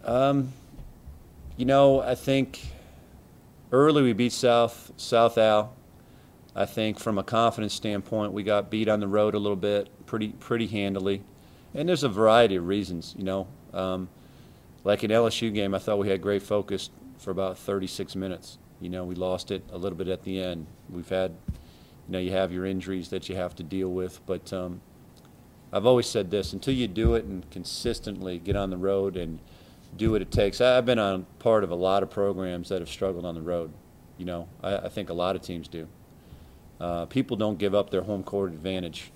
Um, I think early we beat South Al. I think from a confidence standpoint, we got beat on the road a little bit, pretty handily, and there's a variety of reasons. Like an LSU game, I thought we had great focus for about 36 minutes. We lost it a little bit at the end. We've had, you have your injuries that you have to deal with, but I've always said this: until you do it and consistently get on the road and do what it takes. I've been on part of a lot of programs that have struggled on the road. I think a lot of teams do. People don't give up their home court advantage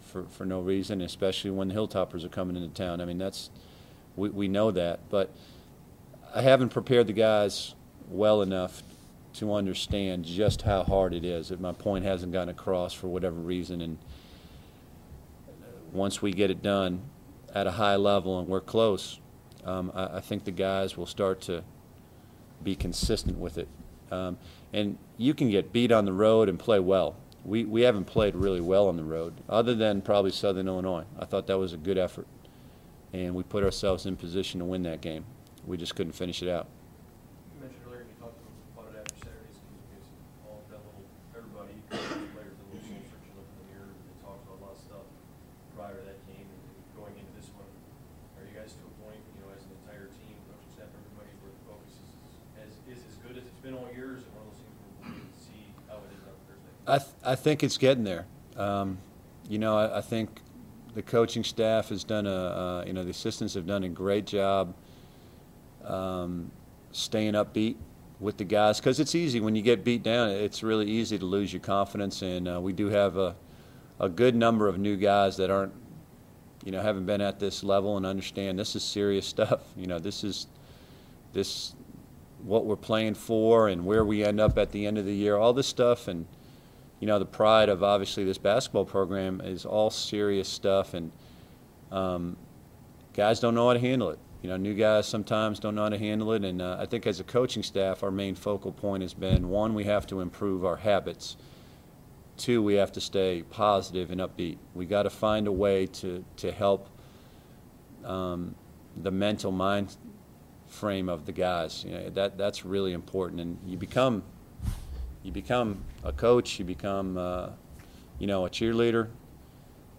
for no reason, especially when the Hilltoppers are coming into town. I mean, we know that, but I haven't prepared the guys well enough to understand just how hard it is. If my point hasn't gotten across for whatever reason, and once we get it done at a high level and we're close, I think the guys will start to be consistent with it. And you can get beat on the road and play well. We haven't played really well on the road, other than probably Southern Illinois. I thought that was a good effort, and we put ourselves in position to win that game. We just couldn't finish it out. You mentioned earlier you talked about it after Saturday's because all that little everybody, players, the little soul searching up in the mirror, they talked about a lot of stuff prior to that game and going into this one. Are you guys to a point, as an entire team, coaching staff, everybody, where the focus is as good as it's been all year? Is it one of those things where we'll see how it is on Thursday? I think it's getting there. I think the coaching staff has done the assistants have done a great job staying upbeat with the guys, because it's easy when you get beat down. It's really easy to lose your confidence, and we do have a good number of new guys that aren't, haven't been at this level and understand this is serious stuff. This what we're playing for and where we end up at the end of the year, all this stuff, and the pride of obviously this basketball program is all serious stuff, and guys don't know how to handle it. New guys sometimes don't know how to handle it, and I think as a coaching staff, our main focal point has been, one, we have to improve our habits. Two, we have to stay positive and upbeat. We got to find a way to help the mental mind frame of the guys. That's really important, and you become a coach, you become a cheerleader,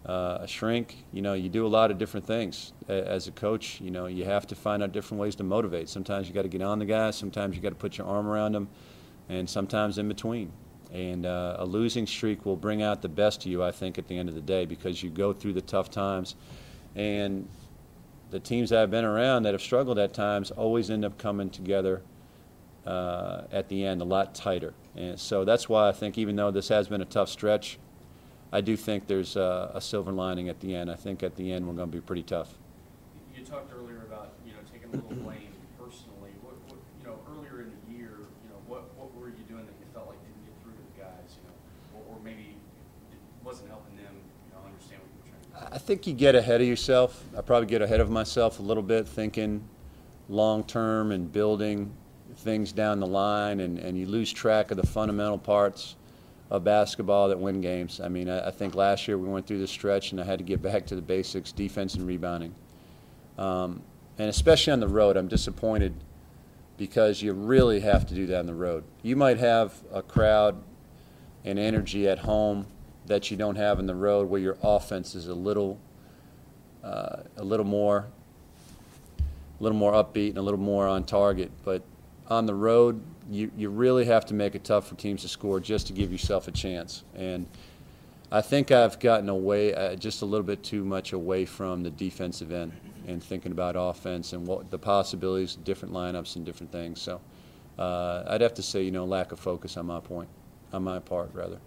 a shrink. You do a lot of different things as a coach. You have to find out different ways to motivate. Sometimes you got to get on the guys, sometimes you got to put your arm around them, and sometimes in between. And a losing streak will bring out the best of you, I think, at the end of the day, because you go through the tough times, and the teams that I've been around that have struggled at times always end up coming together at the end a lot tighter. And so that's why I think, even though this has been a tough stretch, I do think there's a silver lining at the end. I think at the end we're going to be pretty tough. You talked earlier about taking a little blame personally. What earlier in the year, what were you doing that you felt like didn't get through to the guys, or maybe it wasn't helping them understand what you were trying to do? I think you get ahead of yourself. I probably get ahead of myself a little bit, thinking long term and building things down the line, and you lose track of the fundamental parts of basketball that win games. I mean, I think last year we went through this stretch and I had to get back to the basics, defense and rebounding. And especially on the road, I'm disappointed because you really have to do that on the road. You might have a crowd and energy at home that you don't have on the road, where your offense is a little more upbeat and a little more on target. But on the road, you really have to make it tough for teams to score just to give yourself a chance. And I think I've gotten away just a little bit too much away from the defensive end and thinking about offense and what the possibilities, different lineups and different things. So I'd have to say, lack of focus on my part, rather.